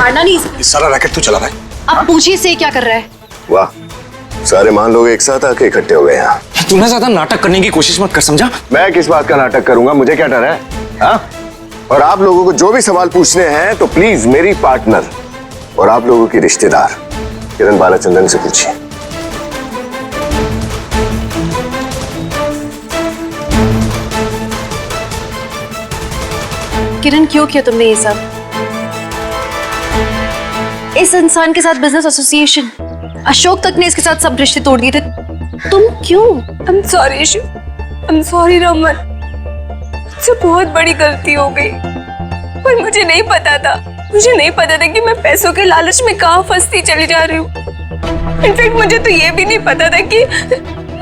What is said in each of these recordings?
मारना नहीं। ये सारा रैकेट तू चला रहा है। अब पूछिए से क्या कर रहा है। वाह, सारे महान लोग एक साथ आके इकट्ठे हो गए यहाँ। तू ना ज्यादा नाटक करने की कोशिश मत कर, समझा? मैं किस बात का नाटक करूंगा, मुझे क्या डर है? हाँ? और आप लोगों को जो भी सवाल पूछने हैं तो प्लीज मेरी पार्टनर और आप लोगों की रिश्तेदार किरण बालाचंद्रन से पूछिए। किरण, क्यों किया तुमने ये सब? इस इंसान के साथ बिजनेस एसोसिएशन, अशोक तक ने इसके साथ सब रिश्ते तोड़ दिए थे। तुम क्यों? I'm sorry Yeshu, I'm sorry Raman, मुझसे बहुत बड़ी गलती हो गई। पर मुझे नहीं पता था कि मैं पैसों के लालच में कहाँ फंसती चली जा रही हूँ। इनफैक्ट मुझे तो ये भी नहीं पता था कि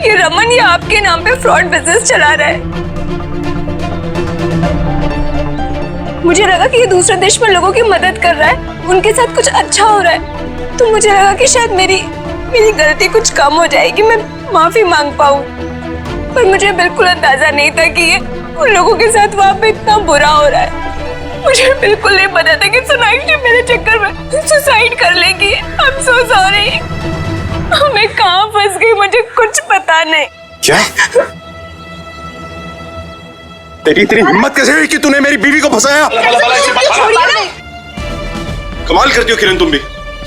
ये रमन ये आपके नाम पे फ्रॉड बिजनेस चला रहा है। मुझे लगा कि ये दूसरे देश में लोगों की मदद कर रहा है, उनके साथ कुछ अच्छा हो रहा है, तो मुझे लगा कि शायद मेरी गलती कुछ कम हो जाएगी, मैं माफी मांग पाऊं। पर मुझे बिल्कुल अंदाजा नहीं था कि ये उन लोगों के साथ वहां पे इतना बुरा हो रहा है। मुझे बिल्कुल नहीं पता था कि सोनाक्षी मेरे चक्कर में सुसाइड कर लेगी। I'm so sorry। मैं कहाँ फंस गई मुझे कुछ पता नहीं। क्या? तेरी हिम्मत कैसे हुई कि तूने मेरी बीवी को फंसाया? कमाल करती हो किरण तुम भी।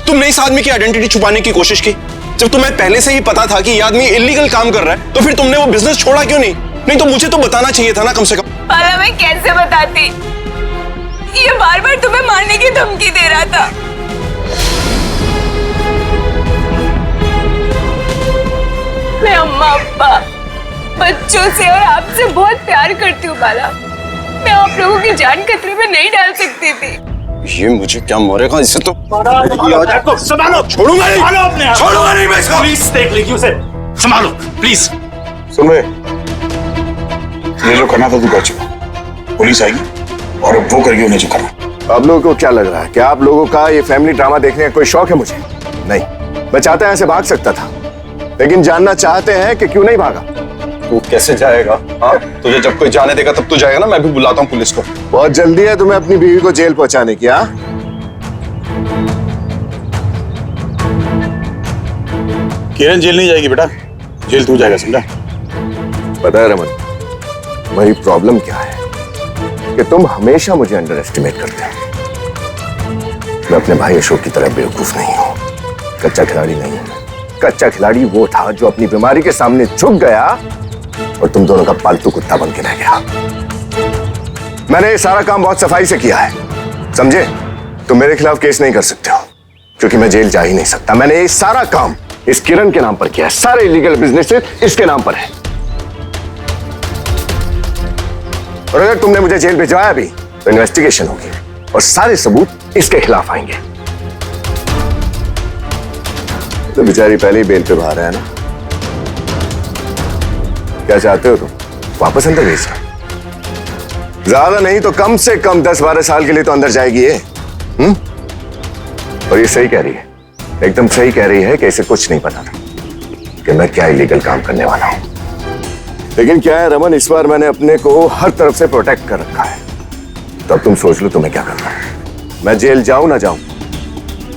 तुमने इस आदमी की आइडेंटिटी छुपाने की कोशिश की। जब तुम्हें पहले से ही पता था कि ये आदमी इलीगल काम कर रहा है, तो फिर तुमने वो बिजनेस छोड़ा क्यों नहीं? नहीं तो मुझे तो बताना चाहिए था ना कम से कम। पाला, मैं कैसे बताती? ये बार बार तुम्हें मारने की धमकी दे रहा था। मैं अम्मा अब्बा बच्चों से और आपसे बहुत प्यार करती हूँ बाला। मैं आप लोगों की जान खतरे में नहीं डाल सकती थी। ये मुझे क्या मारेगा इससे तो। संभालो, छोड़ूंगा नहीं, छोड़ूंगा नहीं मैं इसको। प्लीज टेक लीव उसे, संभालो प्लीज। सुन रहे, ये जो करना था तू कर चुका। पुलिस आएगी और वो करके उन्हें जो करना। आप लोगों को क्या लग रहा है कि आप लोगों का ये फैमिली ड्रामा देखने का कोई शौक है? मुझे नहीं। मैं चाहता यहाँ से भाग सकता था, लेकिन जानना चाहते हैं कि क्यों नहीं भागा। तू कैसे जाएगा? हाँ, तुझे जब कोई जाने देगा तब तू जाएगा ना। मैं भी बुलाता हूँ पुलिस को। बहुत जल्दी है तुम्हें अपनी बीवी को जेल पहुंचाने की। हाँ, किरण जेल नहीं जाएगी बेटा, जेल तू जाएगा, समझा? पता है रमन, मेरी प्रॉब्लम क्या है कि तुम हमेशा मुझे अंडर एस्टिमेट करते हो। मैं अपने भाई अशोक की तरह बेवकूफ नहीं हूं, कच्चा खिलाड़ी नहीं हूं। कच्चा खिलाड़ी वो था जो अपनी बीमारी के सामने झुक गया और तुम दोनों का पालतू कुत्ता बन के रह गया। मैंने ये सारा काम बहुत सफाई से किया है, समझे? तुम मेरे खिलाफ केस नहीं कर सकते हो क्योंकि मैं जेल जा ही नहीं सकता। मैंने ये सारा काम इस किरण के नाम पर किया है, सारे इलीगल बिजनेस इसके नाम पर है। और अगर तुमने मुझे जेल भिजवाया भी तो इन्वेस्टिगेशन होगी और सारे सबूत इसके खिलाफ आएंगे। तो बेचारी पहले ही बेल पे बाहर है ना। क्या चाहते हो तुम? वापस अंदर भेजना? ज्यादा नहीं तो कम से कम 10-12 साल के लिए तो अंदर जाएगी ये। और ये सही कह रही है, एकदम सही कह रही है कि इसे कुछ नहीं पता था कि मैं क्या इलीगल काम करने वाला हूं। लेकिन क्या है रमन, इस बार मैंने अपने को हर तरफ से प्रोटेक्ट कर रखा है। तो अब तुम सोच लो तुम्हें क्या करना है। मैं जेल जाऊं ना जाऊं,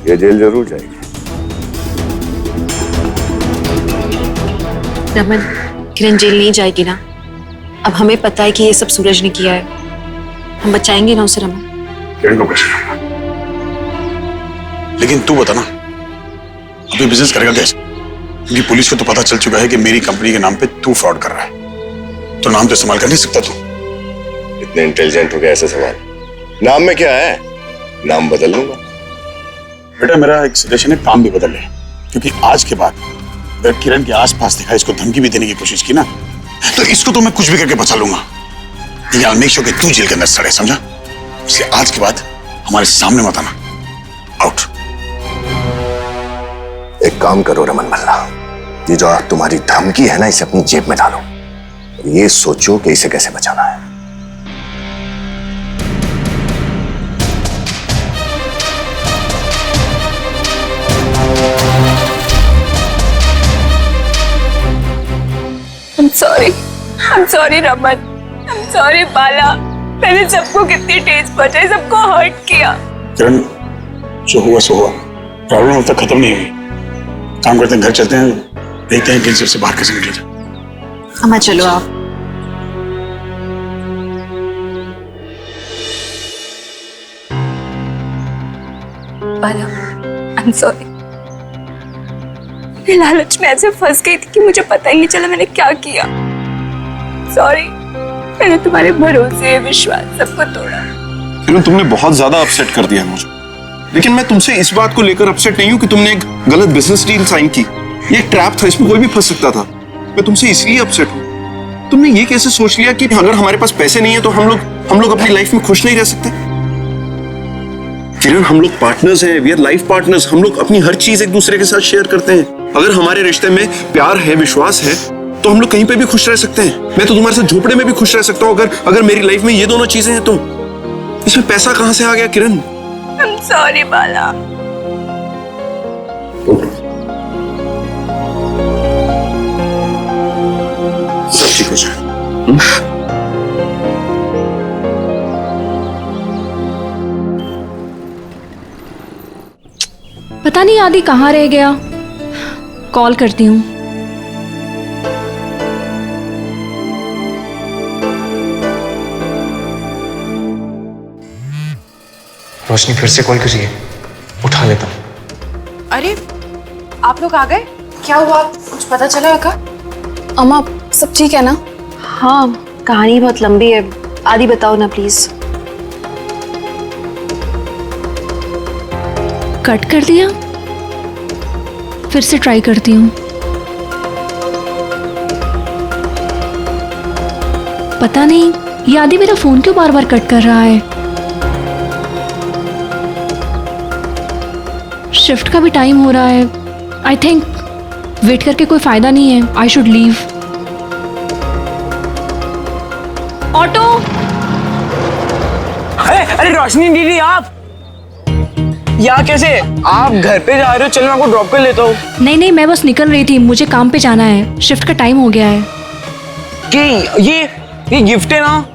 ये जेल जरूर जाएगी। रमन, किरण जेल नहीं जाएगी ना? अब हमें पता है कि ये सब सूरज ने किया है, हम बचाएंगे ना उसे रमन। किरण को कुछ, लेकिन तू बता ना, अभी बिजनेस करेगा कैसे? क्योंकि पुलिस को तो पता चल चुका है कि मेरी कंपनी के नाम पे तू फ्रॉड कर रहा है, तो नाम तो इस्तेमाल कर नहीं सकता तू। इतने इंटेलिजेंट हो गया ऐसे सवाल? नाम में क्या है, नाम बदल लूंगा। बेटा मेरा एक सजेशन है, काम भी बदल ले, क्योंकि आज के बाद अगर किरण के आसपास दिखा, इसको धमकी भी देने की कोशिश की ना, तो इसको तो मैं कुछ भी करके बचा लूंगा। I'll make sure कि तू जेल के अंदर सड़े, समझा? इसलिए आज के बाद हमारे सामने मत आना। आउट। एक काम करो रमन मल्ला, ये जो तुम्हारी धमकी है ना, इसे अपनी जेब में डालो। ये सोचो कि इसे कैसे बचाना है। I'm sorry Raman, I'm sorry बाला। मैंने सबको कितनी ठेस पहुंचाई, सबको हर्ट किया। किरण, जो हुआ सो हुआ, प्रॉब्लम अब तक खत्म नहीं हुई। काम करते हैं, घर चलते हैं, देखते हैं कि से बाहर कैसे निकले जाए। अम्मा चलो आप। बाला, I'm sorry। मैं लालच में ऐसे फंस गई थी कि मुझे पता ही नहीं चला मैंने क्या किया। सॉरी, मैंने तुम्हारे भरोसे विश्वास सबको तोड़ा। किरण, तुमने बहुत ज्यादा अपसेट कर दिया मुझे, लेकिन मैं तुमसे इस बात को लेकर अपसेट नहीं हूँ कि तुमने एक गलत बिजनेस डील साइन की। ये एक ट्रैप था, इसमें कोई भी फंस सकता था। मैं तुमसे इसलिए अपसेट हूँ। तुमने ये कैसे सोच लिया कि अगर हमारे पास पैसे नहीं है तो हम लोग अपनी लाइफ में खुश नहीं रह सकते? किरण, हम लोग पार्टनर्स हैं, वी आर लाइफ पार्टनर्स। हम लोग अपनी हर चीज एक दूसरे के साथ शेयर करते हैं। अगर हमारे रिश्ते में प्यार है, विश्वास है, तो हम लोग कहीं पे भी खुश रह सकते हैं। मैं तो तुम्हारे साथ झोपड़े में भी खुश रह सकता हूँ अगर मेरी लाइफ में ये दोनों चीजें हैं तो। इसमें पैसा कहां से आ गया किरण? I'm sorry, बाला। सब ठीक हो जाए। पता नहीं आदि कहाँ रह गया। कॉल करती हूँ। रोशनी फिर से कॉल कर रही है, उठा लेता हूँ। अरे आप लोग आ गए? क्या हुआ, कुछ पता चला का? अम्मा सब ठीक है ना? हाँ, कहानी बहुत लंबी है, आदि बताओ ना प्लीज। कट कर दिया, फिर से ट्राई करती हूँ। पता नहीं ये आदि मेरा फोन क्यों बार बार कट कर रहा है। शिफ्ट का भी टाइम हो रहा है। आई थिंक वेट करके कोई फायदा नहीं है। I should leave. ऑटो। अरे रोशनी दीदी, आप यहाँ कैसे? आप घर पे जा रहे हो? चलो मैं आपको ड्रॉप कर लेता हूँ। नहीं, मैं बस निकल रही थी, मुझे काम पे जाना है। शिफ्ट का टाइम हो गया है। कि ये गिफ्ट है ना,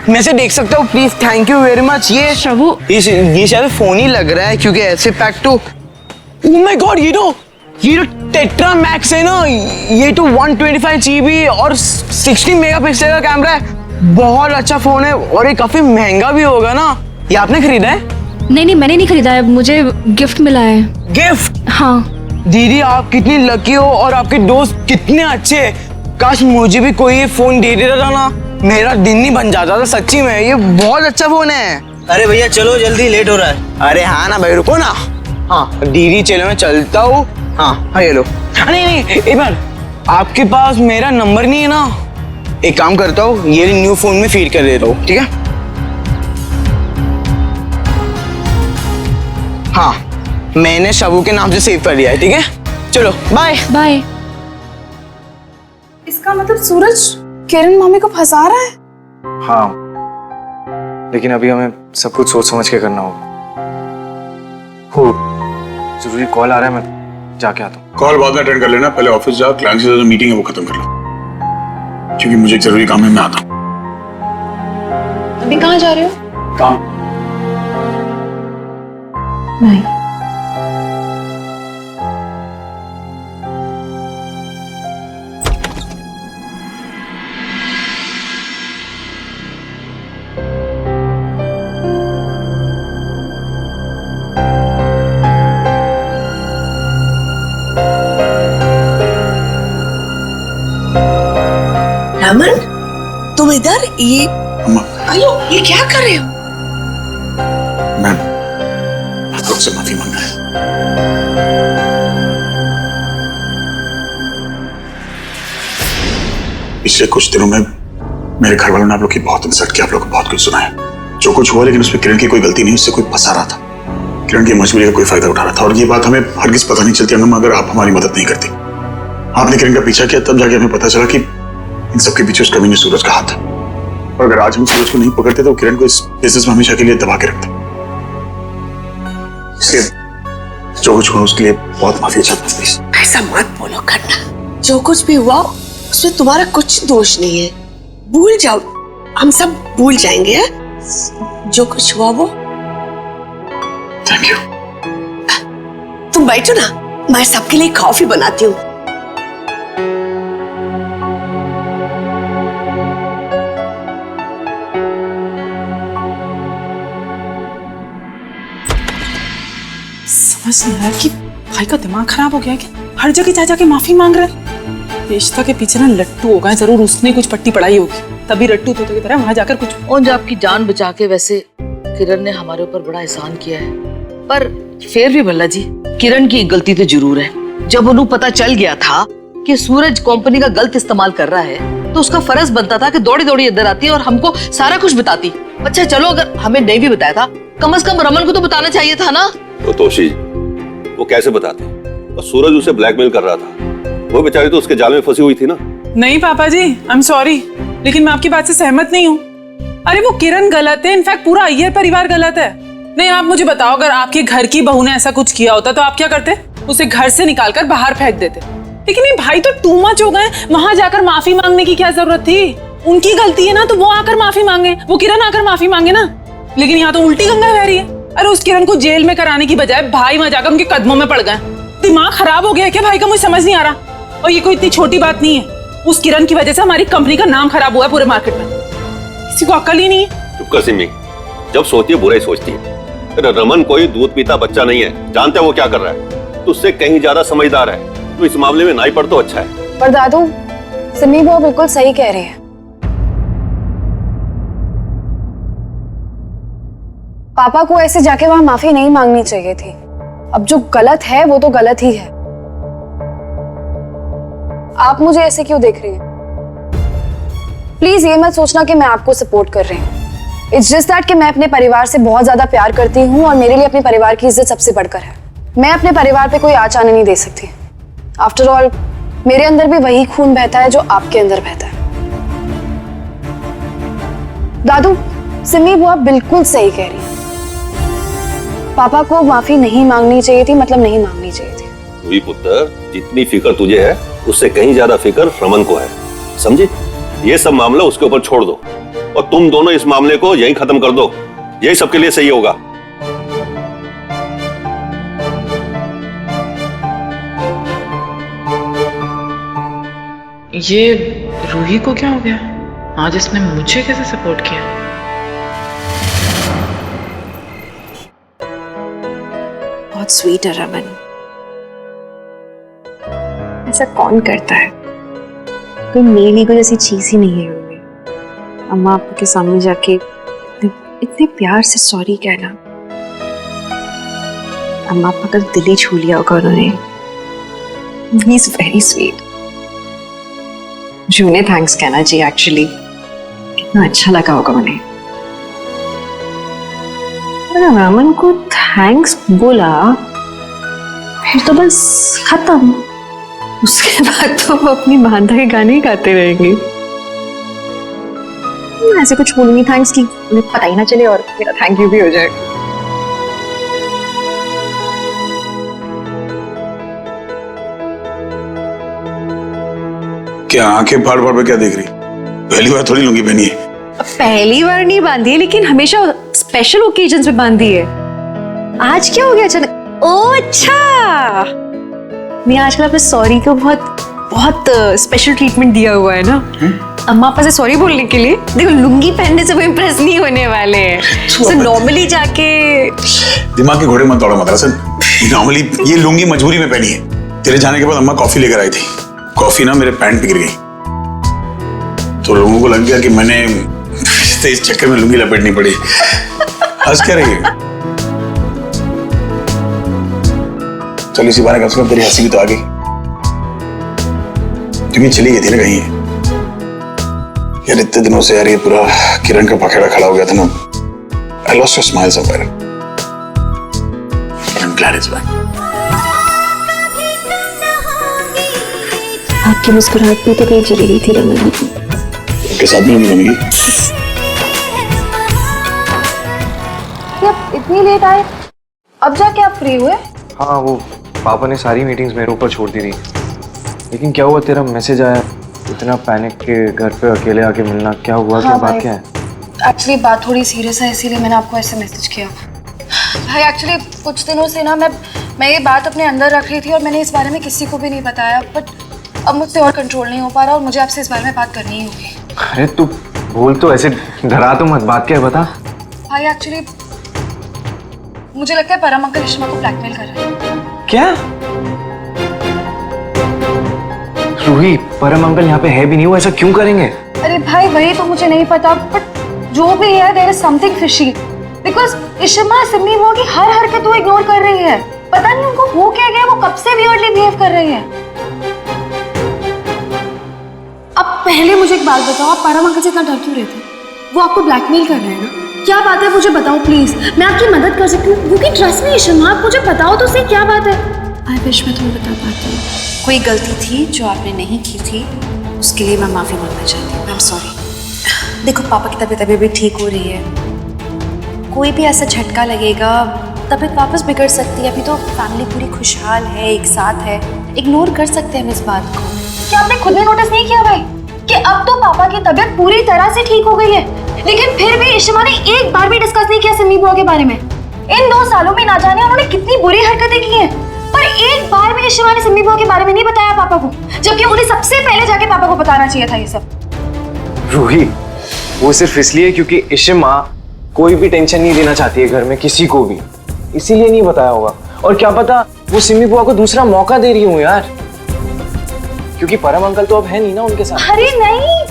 मैं से देख सकता हूँ please? Thank you very much. ये श्रवु, ये शायद फोन ही लग रहा है क्योंकि ऐसे पैक तो। ओह माय गॉड, ये तो टेट्रा मैक्स है ना, ये तो 125 GB और 16 मेगापिक्सल का कैमरा है। बहुत अच्छा फोन है और ये काफी महंगा भी होगा ना। ये आपने खरीदा है? नहीं, मैंने नहीं खरीदा है, मुझे गिफ्ट मिला है। गिफ्ट? हाँ। दीदी आप कितनी लकी हो और आपके दोस्त कितने अच्छे हैं। काश मुझे भी कोई ये फोन दे देता था ना, मेरा दिन नहीं बन जाता था सच्ची में। ये बहुत अच्छा फोन है। अरे भैया चलो जल्दी, लेट हो रहा है। अरे हाँ ना भाई, रुको ना। हाँ दीदी चलो मैं चलता हूँ। हाँ ये लो। नहीं एक बार, आपके पास मेरा नंबर नहीं है ना? एक काम करता हूँ, ये न्यू फोन में फीड कर देता हूँ, ठीक है? हाँ मैंने शबू के नाम से सेव कर लिया है, ठीक है? चलो बाय बाय। इसका मतलब सूरज किरण मामी को फंसा रहा है? हाँ, लेकिन अभी हमें सब कुछ सोच समझ के करना होगा। हो जरूरी कॉल आ रहा है, मैं जाके आता हूँ। कॉल बाद में अटेंड कर लेना, पहले ऑफिस जाओ, क्लाइंट से जो मीटिंग है वो खत्म कर लो, क्योंकि मुझे एक जरूरी काम है, मैं आता हूँ। अभी कहाँ जा रहे हो? काम। नहीं। रमन, तुम इधर? ये अम्मा, अयो, ये क्या कर रहे हो? मैं आप लोग से माफी मांग रहा हूं। पिछले कुछ दिनों में मेरे घर वालों ने आप लोग की बहुत इंसल्ट की, आप लोग को बहुत कुछ सुना है। जो कुछ हुआ, लेकिन उसमें किरण की कोई गलती नहीं, उससे कोई फंसा रहा था। किरण की मजबूरी का कोई फायदा उठा रहा था, और ये बात हमें हरगिज पता नहीं चलती अगर आप हमारी मदद नहीं करती। आपने किरण का पीछा किया, तब जाके हमें पता चला कि इन सबके पीछे उस कमीने सूरज का हाथ है। और अगर आज हम सूरज को नहीं पकड़ते तो किरण को इस बिजनेस में हमेशा के लिए दबा के रखते। इसलिए जो कुछ हुआ उसके लिए बहुत माफी चाहता हूं, प्लीज। ऐसा मत बोलो करना। जो कुछ भी हुआ उसमें तुम्हारा कुछ दोष नहीं है। भूल जाओ, हम सब भूल जाएंगे। जो कुछ हुआ वो। Thank you. तुम बैठो ना, मैं सबके लिए कॉफी बनाती हूँ। समझ नहीं आ रहा कि भाई का दिमाग खराब हो गया है कि हर जगह जा जाके माफी मांग रहा है। रिश्ता के पीछे ना लट्टू हो गए, जरूर उसने कुछ पट्टी पढ़ाई होगी, तभी रट्टू तोते की तरह वहां जाकर कुछ। और जो आपकी जान बचा के वैसे किरण ने हमारे ऊपर बड़ा एहसान किया है, पर फिर भी भल्ला जी किरण की एक गलती तो जरूर है। जब उन्हें पता चल गया था कि सूरज कंपनी का गलत इस्तेमाल कर रहा है, तो उसका फर्ज बनता था कि दौड़ी दौड़ी इधर आती और हमको सारा कुछ बताती। अच्छा चलो, अगर हमें नहीं भी बताया था, कम से कम रमन को तो बताना चाहिए था ना। तो तोशी वो कैसे बताते? और सूरज उसे ब्लैकमेल कर रहा था, वो बेचारी तो उसके जाल में फंसी हुई थी ना। नहीं पापा जी, आई एम सॉरी, लेकिन मैं आपकी बात से सहमत नहीं हूँ। अरे वो किरण गलत है, इनफैक्ट पूरा अय्यर परिवार गलत है। नहीं आप मुझे बताओ, अगर आपके घर की बहू ने ऐसा कुछ किया होता तो आप क्या करते? उसे घर से निकालकर बाहर फेंक देते। लेकिन ये भाई तो टू मच हो गए, वहां जाकर माफी मांगने की क्या जरूरत थी? उनकी गलती है ना, तो वो आकर माफी मांगे, वो किरण आकर माफी मांगे ना। लेकिन यहाँ तो उल्टी गंगा बह रही है। अरे उस किरण को जेल में कराने की बजाय भाई वहां जाकर उनके कदमों में पड़ गए। दिमाग खराब हो गया है क्या भाई का? मुझे समझ नहीं आ रहा। और ये कोई इतनी छोटी बात नहीं है, उस किरण की वजह से हमारी कंपनी का नाम खराब हुआ है पूरे मार्केट में। किसी को अक्ल ही नहीं है। चुप कर सिमी, जब सोचती है बुरा ही सोचती है। रमन कोई दूध पीता बच्चा नहीं है, जानते हैं वो क्या कर रहा है, तो उससे कहीं ज्यादा समझदार है। तो इस मामले में ना ही पढ़ तो अच्छा है। पर दादू, सिमी वो बिल्कुल सही कह रही है। पापा को ऐसे जाके वहां माफी नहीं मांगनी चाहिए थी। अब जो गलत है वो तो गलत ही है। आप मुझे ऐसे क्यों देख रही हैं? प्लीज ये मत सोचना कि मैं आपको सपोर्ट कर रही हूँ। इट्स जस्ट दैट कि मैं अपने परिवार से बहुत ज्यादा प्यार करती हूँ और मेरे लिए अपने परिवार की इज्जत सबसे बढ़कर है। मैं अपने परिवार पे कोई आँच आने नहीं दे सकती। आफ्टर ऑल मेरे अंदर भी वही खून बहता है जो आपके अंदर बहता है। दादू, सिमी वो आप बिल्कुल सही कह रही है। पापा को माफी नहीं मांगनी चाहिए थी, मतलब नहीं मांगनी चाहिए थी। वही पुत्र, जितनी फिक्र तुझे है उससे कहीं ज्यादा फिक्र रमन को है, समझे? ये सब मामला उसके ऊपर छोड़ दो और तुम दोनों इस मामले को यहीं खत्म कर दो। यही सबके लिए सही होगा। ये रूही को क्या हो गया आज? इसने मुझे कैसे सपोर्ट किया? बहुत स्वीट है रमन। ऐसा कौन करता है? कोई मेरी को जैसी चीज ही नहीं है उनमें। अम्मा आपके के सामने जाके इतने प्यार से सॉरी कहना। अम्मा आपका का दिल ही छू लिया होगा उन्होंने। He is very sweet. मुझे उन्हें थैंक्स कहना चाहिए एक्चुअली। कितना अच्छा लगा होगा उन्हें। रमन को थैंक्स बोला फिर तो बस खत्म। उसके बाद तो वो अपनी बांधा के गाने गाते रहेंगे। ऐसे कुछ बोलूंगी थैंक्स की उन्हें पता ही ना चले और मेरा थैंक यू भी हो जाए। क्या आंखें फाड़ फाड़ पे क्या देख रही? पहली बार थोड़ी लुंगी पहनी है। पहली बार नहीं बांधी है, लेकिन हमेशा स्पेशल ओकेजन्स पे बांधी है। आज क्या हो गया अचानक? ओह अच्छा, नहीं आजकल आपने सॉरी को बहुत स्पेशल ट्रीटमेंट दिया हुआ है ना। अम्मा पापा से सॉरी बोलने के लिए। देखो लुंगी पहनने से वो इम्प्रेस नहीं होने वाले हैं। तो नॉर्मली जाके दिमाग के घोड़े मत दौड़ो मदरसन। नॉर्मली ये लुंगी मजबूरी में पहनी है। तेरे जाने के बाद अम्मा कॉफी लेकर आई थी। कॉफी ना मेरे पैंट पे गिर गई, तो लोगों को लग गया कि मैंने इस चक्कर में लुंगी लपेटनी पड़ी। हंस क्या रही है? चल इसी बारे कम से कम तेरी हंसी भी तो आ गई, क्योंकि चली गई थी ना कहीं। यार इतने दिनों से यार ये पूरा किरण का पखेड़ा खड़ा हो गया था ना। I lost your smile somewhere. I'm glad it's back. आपकी मुस्कुराहट में तो कहीं चली गई थी रमन। उनके साथ में नहीं बनेगी। इतनी लेट आए, अब जाके आप फ्री हुए? हाँ, वो पापा ने सारी मीटिंग्स मेरे ऊपर छोड़ दी थी। लेकिन क्या हुआ, तेरा मैसेज आया, इतना पैनिक के घर पे अकेले आके मिलना, क्या हुआ? क्या बात क्या है? एक्चुअली बात थोड़ी सीरियस है, इसीलिए मैंने आपको ऐसे मैसेज किया। भाई एक्चुअली कुछ दिनों से ना मैं मैं ये बात अपने अंदर रख रही थी और मैंने इस बारे में किसी को भी नहीं बताया, बट अब मुझसे और कंट्रोल नहीं हो पा रहा और मुझे आपसे इस बारे में बात करनी ही होगी। अरे तू बोल तो, ऐसे डरा तो मत, बात क्या है बता। भाई एक्चुअली मुझे लगता है परम अंकल इश्मा को ब्लैकमेल कर रहे हैं। क्या? रूही, परम अंकल यहाँ पे है भी नहीं, वो ऐसा क्यों करेंगे? अरे भाई वही तो मुझे नहीं पता, बट जो भी है there is something fishy, because Ishma Simi वो की हर हरकत वो इग्नोर कर रही है। पता नहीं उनको हो क्या गया, वो कब से वियर्डली बिहेव कर रही है। अब पहले मुझे एक बात बताओ, आप परम अंकल से इतना डर क्यों रहे थे? वो आपको ब्लैकमेल कर रहे हैं ना? क्या बात है मुझे बताओ प्लीज, मैं आपकी मदद कर सकती हूँ। क्योंकि ट्रस्ट मी इश्मा, आप मुझे बताओ तो सही क्या बात है। आई विश मैं तुम्हें बता पाती हूँ। कोई गलती थी जो आपने नहीं की थी, उसके लिए मैं माफी मांगना चाहती हूँ। I am sorry. देखो पापा की तबीयत अभी भी ठीक हो रही है, कोई भी ऐसा झटका लगेगा तबीयत वापस बिगड़ सकती है। अभी तो फैमिली पूरी खुशहाल है, एक साथ है, इग्नोर कर सकते हैं हम इस बात को। क्या आपने खुद ने नोटिस नहीं किया भाई कि अब तो पापा की तबीयत पूरी तरह से ठीक हो गई है, लेकिन फिर भी इश्मा ने एक बार भी डिस्कस नहीं किया सिमी बुआ के बारे में। इन 2 सालों में ना जाने उन्होंने कितनी बुरी हरकतें की हैं, पर एक बार भी इश्मा ने सिमी बुआ के बारे में नहीं बताया पापा को, जबकि उन्हें सबसे पहले जाके पापा को बताना चाहिए था ये सब। रूही, वो सिर्फ इसलिए क्योंकि इश्मा कोई भी टेंशन नहीं देना चाहती है घर में किसी को भी, इसीलिए नहीं बताया होगा। और क्या पता वो सिमी बुआ को दूसरा मौका दे रही हूँ यार, क्योंकि परम अंकल तो अब है नहीं ना उनके साथ। अरे नहीं,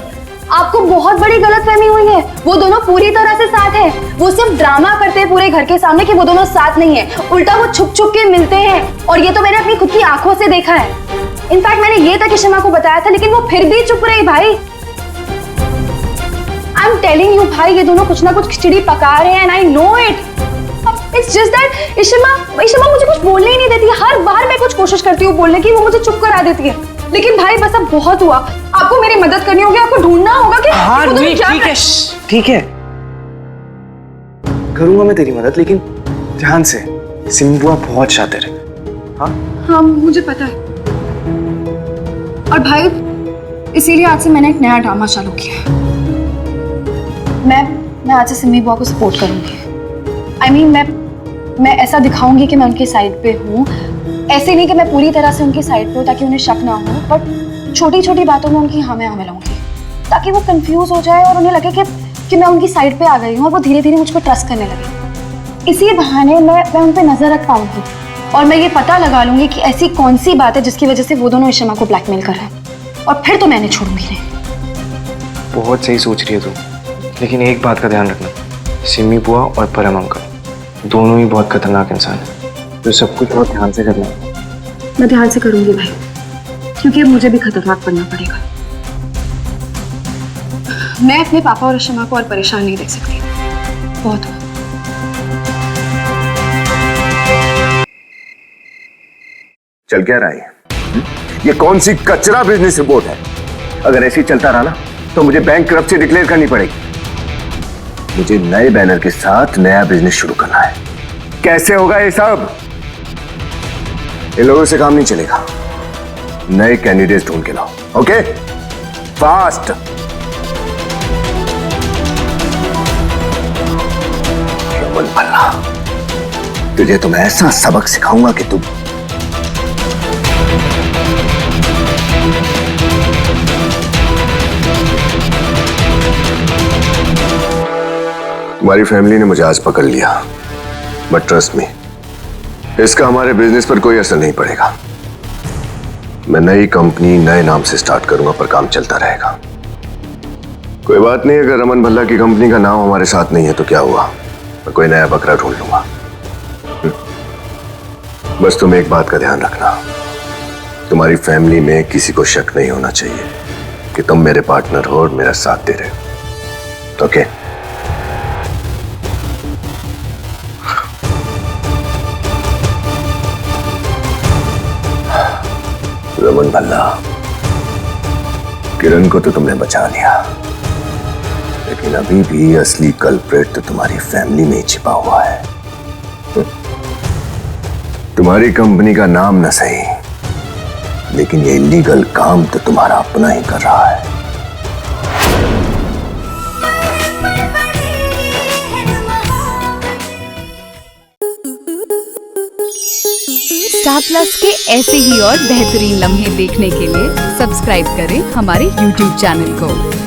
आपको बहुत बड़ी गलतफहमी हुई है। वो दोनों पूरी तरह से साथ हैं। वो सिर्फ ड्रामा करते हैं पूरे घर के सामने कि वो दोनों साथ नहीं है, उल्टा वो छुप छुप के मिलते हैं, और ये तो मैंने अपनी खुद की आंखों से देखा है। इनफैक्ट मैंने ये तक इश्मा को बताया था, लेकिन वो फिर भी चुप रही। भाई आई एम टेलिंग यू भाई, ये दोनों कुछ ना कुछ खिचड़ी पका रहे हैं, and I know it. It's just that Ishma मुझे कुछ बोलने ही नहीं देती। हर बार मैं कुछ कोशिश करती हूँ बोलने की, वो मुझे चुप करा देती है। लेकिन भाई बस अब बहुत हुआ, आपको मेरी मदद करनी होगी, आपको ढूंढना होगा कि हाँ नहीं, ठीक है करूंगा मैं तेरी मदद, लेकिन ध्यान से। सिमी बुआ बहुत शातिर है। हाँ मुझे पता है, और भाई इसीलिए आज से मैंने एक नया ड्रामा चालू किया है। मैं आज से सिमी बुआ को सपोर्ट करूंगी। I mean, मैं ऐसा दिखाऊंगी कि मैं उनकी साइड पे हूँ। ऐसे नहीं कि मैं पूरी तरह से उनकी साइड पे हूँ ताकि उन्हें शक ना हो, बट छोटी छोटी बातों में उनकी हाँ में लाऊंगी, ताकि वो कंफ्यूज हो जाए और उन्हें लगे कि मैं उनकी साइड पे आ गई हूँ और वो धीरे धीरे मुझको ट्रस्ट करने लगे। इसी बहाने मैं उन पर नजर रख पाऊंगी और मैं ये पता लगा लूंगी कि ऐसी कौन सी बात है जिसकी वजह से वो दोनों इश्मा को ब्लैकमेल कर रहे हैं, और फिर तो मैंने छोड़ूंगी नहीं। बहुत सही सोच रही है तू, लेकिन एक बात का ध्यान रखना, सिमी बुआ और परम अंकल दोनों ही बहुत खतरनाक इंसान हैं, तो सब कुछ बहुत ध्यान से करना है। मैं ध्यान से करूंगी भाई, क्योंकि अब मुझे भी खतरनाक बनना पड़ेगा। मैं अपने पापा और इश्मा को और परेशान नहीं देख सकती, बहुत हुआ। चल क्या रहा है ये कौन सी कचरा बिजनेस रिपोर्ट है? अगर ऐसे ही चलता रहा ना तो मुझे बैंकरप्सी डिक्लेयर करनी पड़ेगी। मुझे नए बैनर के साथ नया बिजनेस शुरू करना है। कैसे होगा ये सब? इन लोगों से काम नहीं चलेगा। नए कैंडिडेट्स ढूंढ के लाओ। Okay, fast. रमन भल्ला, तुझे तो मैं ऐसा सबक सिखाऊंगा कि तुम तुम्हारी फैमिली ने मुझे आज पकड़ लिया, बट ट्रस्ट मी, इसका हमारे बिजनेस पर कोई असर नहीं पड़ेगा। मैं नई कंपनी नए नाम से स्टार्ट करूंगा, पर काम चलता रहेगा। कोई बात नहीं, अगर रमन भल्ला की कंपनी का नाम हमारे साथ नहीं है तो क्या हुआ, मैं कोई नया बकरा ढूंढ लूंगा। बस तुम एक बात का ध्यान रखना, तुम्हारी फैमिली में किसी को शक नहीं होना चाहिए कि तुम मेरे पार्टनर हो और मेरा साथ दे रहे हो। ओके? रमन भल्ला, किरण को तो तुमने बचा लिया, लेकिन अभी भी असली कल्प्रेट तो तुम्हारी फैमिली में ही छिपा हुआ है। तुम्हारी कंपनी का नाम न सही, लेकिन ये इलीगल काम तो तुम्हारा अपना ही कर रहा है। स्टार प्लस के ऐसे ही और बेहतरीन लम्हे देखने के लिए सब्सक्राइब करें हमारे YouTube चैनल को।